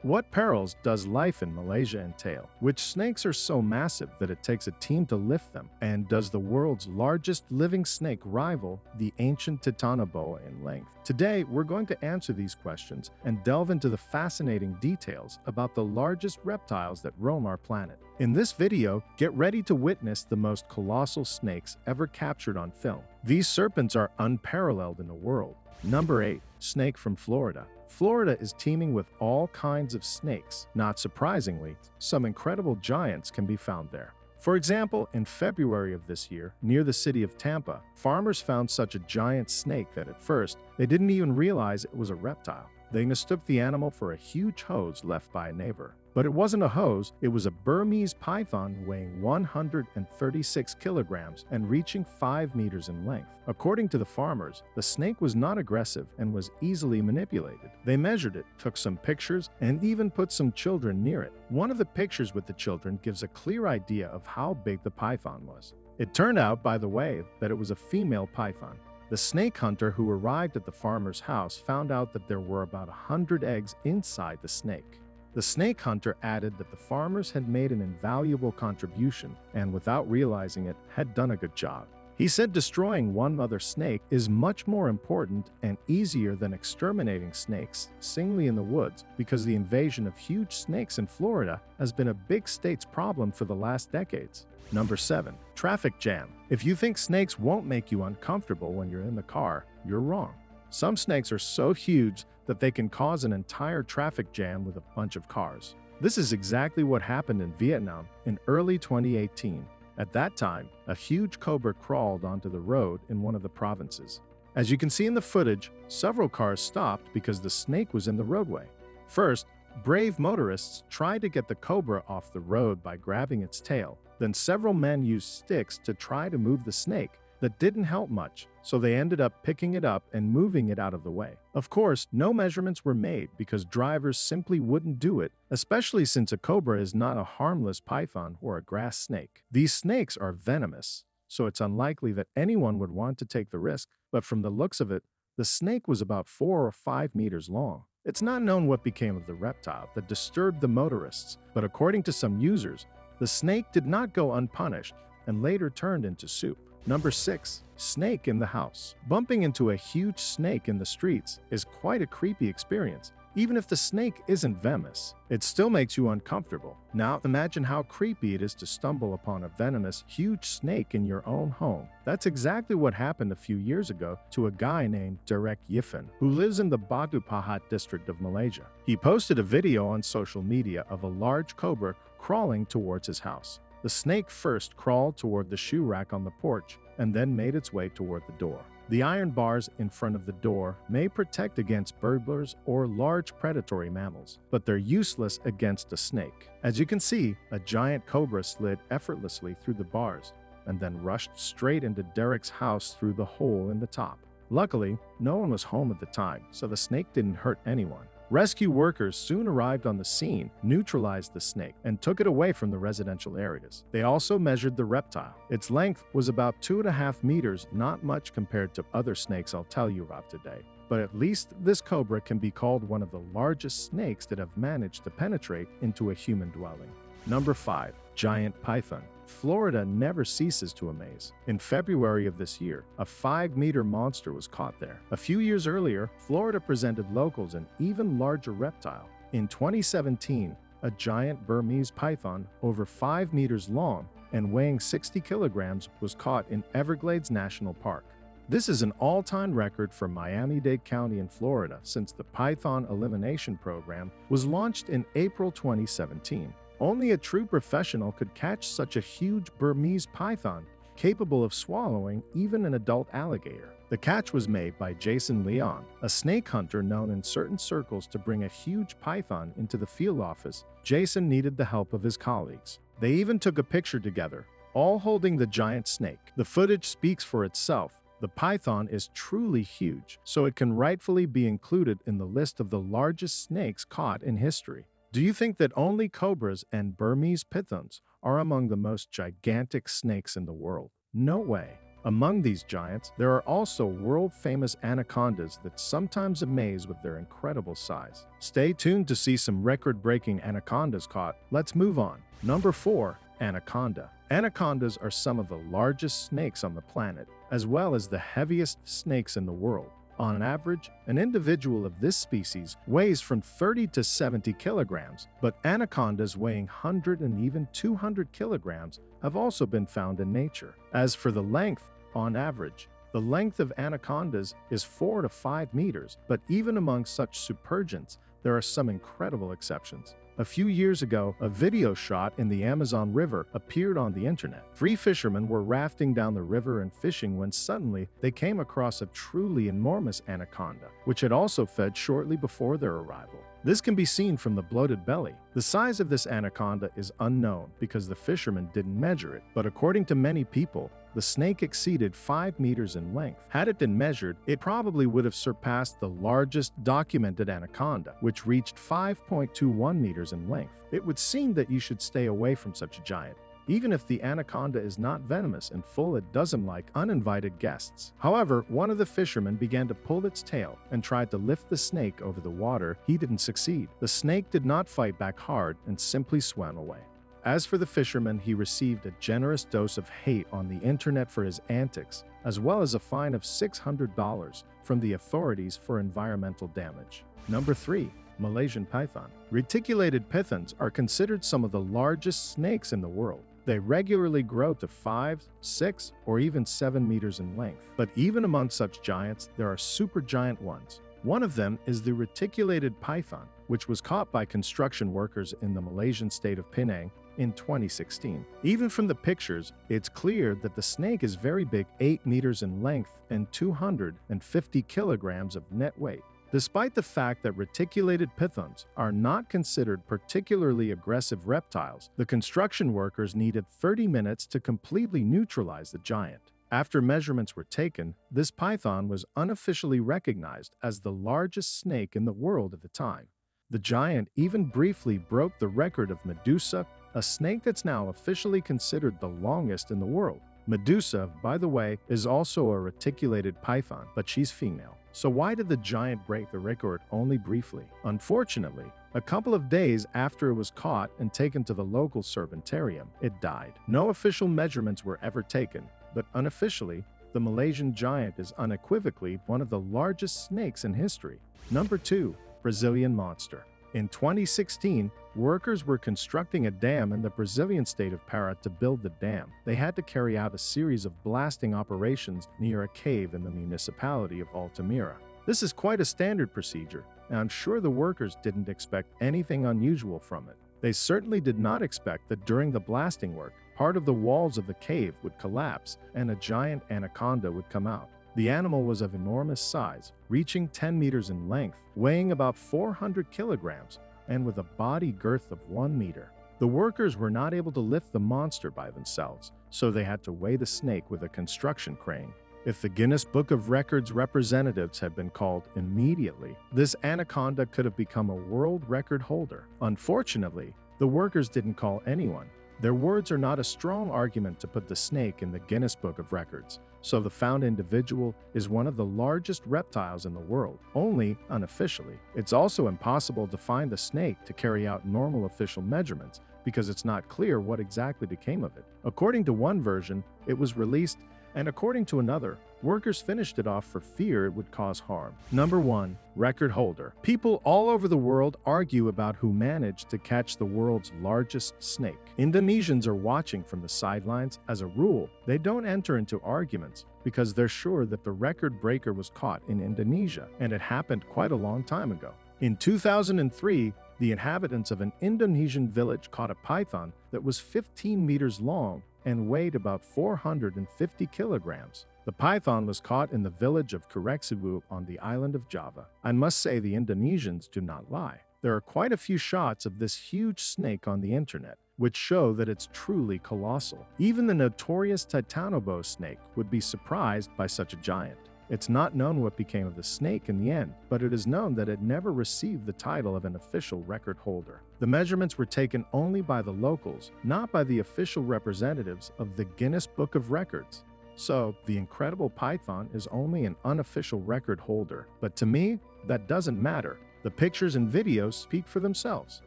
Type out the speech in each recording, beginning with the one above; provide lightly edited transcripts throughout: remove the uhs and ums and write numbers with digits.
What perils does life in Malaysia entail? Which snakes are so massive that it takes a team to lift them? And does the world's largest living snake rival the ancient Titanoboa in length? Today, we're going to answer these questions and delve into the fascinating details about the largest reptiles that roam our planet. In this video, get ready to witness the most colossal snakes ever captured on film. These serpents are unparalleled in the world. Number 8. Snake from Florida. Florida is teeming with all kinds of snakes. Not surprisingly, some incredible giants can be found there. For example, in February of this year, near the city of Tampa, farmers found such a giant snake that at first, they didn't even realize it was a reptile. They mistook the animal for a huge hose left by a neighbor. But it wasn't a hose, it was a Burmese python weighing 136 kilograms and reaching 5 meters in length. According to the farmers, the snake was not aggressive and was easily manipulated. They measured it, took some pictures, and even put some children near it. One of the pictures with the children gives a clear idea of how big the python was. It turned out, by the way, that it was a female python. The snake hunter who arrived at the farmer's house found out that there were about 100 eggs inside the snake. The snake hunter added that the farmers had made an invaluable contribution and, without realizing it, had done a good job. He said destroying one mother snake is much more important and easier than exterminating snakes singly in the woods because the invasion of huge snakes in Florida has been a big state's problem for the last decades. Number 7. Traffic jam. If you think snakes won't make you uncomfortable when you're in the car, you're wrong. Some snakes are so huge that they can cause an entire traffic jam with a bunch of cars. This is exactly what happened in Vietnam in early 2018. At that time, a huge cobra crawled onto the road in one of the provinces. As you can see in the footage, several cars stopped because the snake was in the roadway. First, brave motorists tried to get the cobra off the road by grabbing its tail. Then several men used sticks to try to move the snake. That didn't help much, so they ended up picking it up and moving it out of the way. Of course, no measurements were made because drivers simply wouldn't do it, especially since a cobra is not a harmless python or a grass snake. These snakes are venomous, so it's unlikely that anyone would want to take the risk, but from the looks of it, the snake was about 4 or 5 meters long. It's not known what became of the reptile that disturbed the motorists, but according to some users, the snake did not go unpunished and later turned into soup. Number 6. Snake in the house. Bumping into a huge snake in the streets is quite a creepy experience. Even if the snake isn't venomous, it still makes you uncomfortable. Now imagine how creepy it is to stumble upon a venomous, huge snake in your own home. That's exactly what happened a few years ago to a guy named Derek Yiffen, who lives in the Batu Pahat district of Malaysia. He posted a video on social media of a large cobra crawling towards his house. The snake first crawled toward the shoe rack on the porch and then made its way toward the door. The iron bars in front of the door may protect against burglars or large predatory mammals, but they're useless against a snake. As you can see, a giant cobra slid effortlessly through the bars and then rushed straight into Derek's house through the hole in the top. Luckily, no one was home at the time, so the snake didn't hurt anyone. Rescue workers soon arrived on the scene, neutralized the snake, and took it away from the residential areas. They also measured the reptile. Its length was about 2.5 meters, not much compared to other snakes I'll tell you about today. But at least this cobra can be called one of the largest snakes that have managed to penetrate into a human dwelling. Number 5. Giant python. Florida never ceases to amaze. In February of this year, a 5-meter monster was caught there. A few years earlier, Florida presented locals an even larger reptile. In 2017, a giant Burmese python over 5 meters long and weighing 60 kilograms was caught in Everglades National Park. This is an all-time record for Miami-Dade County in Florida since the Python Elimination Program was launched in April 2017. Only a true professional could catch such a huge Burmese python, capable of swallowing even an adult alligator. The catch was made by Jason Leon, a snake hunter known in certain circles to bring a huge python into the field office. Jason needed the help of his colleagues. They even took a picture together, all holding the giant snake. The footage speaks for itself. The python is truly huge, so it can rightfully be included in the list of the largest snakes caught in history. Do you think that only cobras and Burmese pythons are among the most gigantic snakes in the world? No way. Among these giants, there are also world-famous anacondas that sometimes amaze with their incredible size. Stay tuned to see some record-breaking anacondas caught. Let's move on. Number 4. Anaconda. Anacondas are some of the largest snakes on the planet, as well as the heaviest snakes in the world. On average, an individual of this species weighs from 30 to 70 kilograms, but anacondas weighing 100 and even 200 kilograms have also been found in nature. As for the length, on average, the length of anacondas is 4 to 5 meters, but even among such supergiants, there are some incredible exceptions. A few years ago, a video shot in the Amazon River appeared on the internet. 3 fishermen were rafting down the river and fishing when suddenly they came across a truly enormous anaconda, which had also fed shortly before their arrival. This can be seen from the bloated belly. The size of this anaconda is unknown because the fishermen didn't measure it, but according to many people, the snake exceeded 5 meters in length. Had it been measured, it probably would have surpassed the largest documented anaconda, which reached 5.21 meters in length. It would seem that you should stay away from such a giant. Even if the anaconda is not venomous and full, it doesn't like uninvited guests. However, one of the fishermen began to pull its tail and tried to lift the snake over the water. He didn't succeed. The snake did not fight back hard and simply swam away. As for the fisherman, he received a generous dose of hate on the internet for his antics, as well as a fine of $600 from the authorities for environmental damage. Number 3. Malaysian Python. Reticulated pythons are considered some of the largest snakes in the world. They regularly grow to 5, 6, or even 7 meters in length. But even among such giants, there are supergiant ones. One of them is the reticulated python, which was caught by construction workers in the Malaysian state of Penang in 2016. Even from the pictures, it's clear that the snake is very big, 8 meters in length and 250 kilograms of net weight. Despite the fact that reticulated pythons are not considered particularly aggressive reptiles, the construction workers needed 30 minutes to completely neutralize the giant. After measurements were taken, this python was unofficially recognized as the largest snake in the world at the time. The giant even briefly broke the record of Medusa, a snake that's now officially considered the longest in the world. Medusa, by the way, is also a reticulated python, but she's female. So why did the giant break the record only briefly? Unfortunately, a couple of days after it was caught and taken to the local serpentarium, it died. No official measurements were ever taken, but unofficially, the Malaysian giant is unequivocally one of the largest snakes in history. Number 2. Brazilian monster. In 2016, workers were constructing a dam in the Brazilian state of Pará to build the dam. They had to carry out a series of blasting operations near a cave in the municipality of Altamira. This is quite a standard procedure, and I'm sure the workers didn't expect anything unusual from it. They certainly did not expect that during the blasting work, part of the walls of the cave would collapse and a giant anaconda would come out. The animal was of enormous size, reaching 10 meters in length, weighing about 400 kilograms, and with a body girth of 1 meter. The workers were not able to lift the monster by themselves, so they had to weigh the snake with a construction crane. If the Guinness Book of Records representatives had been called immediately, this anaconda could have become a world record holder. Unfortunately, the workers didn't call anyone. Their words are not a strong argument to put the snake in the Guinness Book of Records, so the found individual is one of the largest reptiles in the world, only unofficially. It's also impossible to find the snake to carry out normal official measurements because it's not clear what exactly became of it. According to one version, it was released, and according to another, workers finished it off for fear it would cause harm. Number 1. Record holder. People all over the world argue about who managed to catch the world's largest snake. Indonesians are watching from the sidelines. As a rule, they don't enter into arguments because they're sure that the record breaker was caught in Indonesia, and it happened quite a long time ago. In 2003, the inhabitants of an Indonesian village caught a python that was 15 meters long and weighed about 450 kilograms. The python was caught in the village of Kareksibu on the island of Java. I must say the Indonesians do not lie. There are quite a few shots of this huge snake on the internet, which show that it's truly colossal. Even the notorious Titanoboa snake would be surprised by such a giant. It's not known what became of the snake in the end, but it is known that it never received the title of an official record holder. The measurements were taken only by the locals, not by the official representatives of the Guinness Book of Records. So, the incredible python is only an unofficial record holder, but to me, that doesn't matter. The pictures and videos speak for themselves.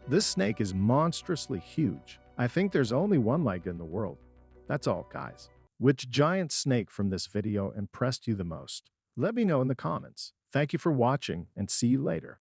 This snake is monstrously huge. I think there's only one like it in the world. That's all, guys. Which giant snake from this video impressed you the most? Let me know in the comments. Thank you for watching and see you later.